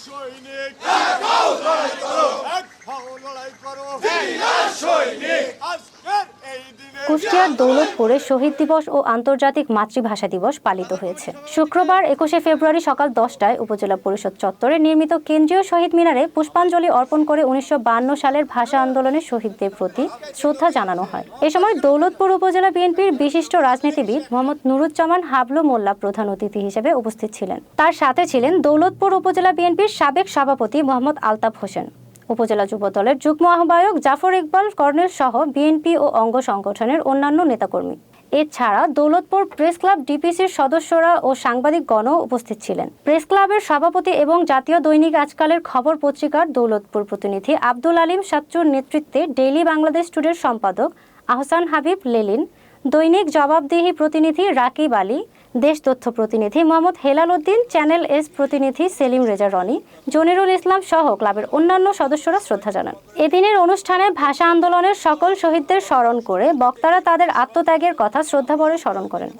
সৈনিক লড়াই করো আজকের এই দিনে কুষ্টিয়ার দৌলতপুরে শহীদ দিবস ও আন্তর্জাতিক মাতৃভাষা দিবস পালিত হয়েছে। শুক্রবার 21শে ফেব্রুয়ারি সকাল 10টায় উপজেলা পরিষদ চত্বরে নির্মিত কেন্দ্রীয় শহীদ মিনারে পুষ্পাঞ্জলি অর্পণ করে 1952 সালের ভাষা আন্দোলনের শহীদদের প্রতি শ্রদ্ধা জানানো হয়। এ সময় দৌলতপুর উপজেলা বিএনপির বিশিষ্ট রাজনীতিবিদ মোহাম্মদ নুরুজ্জামান হাবলু মোল্লা প্রধান অতিথি হিসেবে উপস্থিত ছিলেন। তার সাথে ছিলেন দৌলতপুর উপজেলা বিএনপির সাবেক সভাপতি মোহাম্মদ আলতাফ হোসেন, উপজেলা যুব দলের যুগ্ম আহ্বায়ক জাফর ইকবাল কর্নেল সহ বিএনপি ও অঙ্গ সংগঠনের অন্যান্য নেতাকর্মী। এছাড়া দৌলতপুর প্রেস ক্লাব ডিপিসির সদস্যরা ও সাংবাদিকগণও উপস্থিত ছিলেন। প্রেস ক্লাবের সভাপতি এবং জাতীয় দৈনিক আজকালের খবর পত্রিকার দৌলতপুর প্রতিনিধি আব্দুল আলিম সাচ্চুর নেতৃত্বে ডেইলি বাংলাদেশ টুডের সম্পাদক আহসান হাবিব লেলিন, দৈনিক জবাবদিহি প্রতিনিধি রাকিব আলী, দেশ তথ্য প্রতিনিধি মোহাম্মদ হেলাল উদ্দিন, চ্যানেল এস প্রতিনিধি সেলিম রেজা রনি, জনিরুল ইসলাম সহ ক্লাবের অন্যান্য সদস্যরা শ্রদ্ধা জানান। এদিনের অনুষ্ঠানে ভাষা আন্দোলনের সকল শহীদদের স্মরণ করে বক্তারা তাদের আত্মত্যাগের কথা শ্রদ্ধাভরে স্মরণ করেন।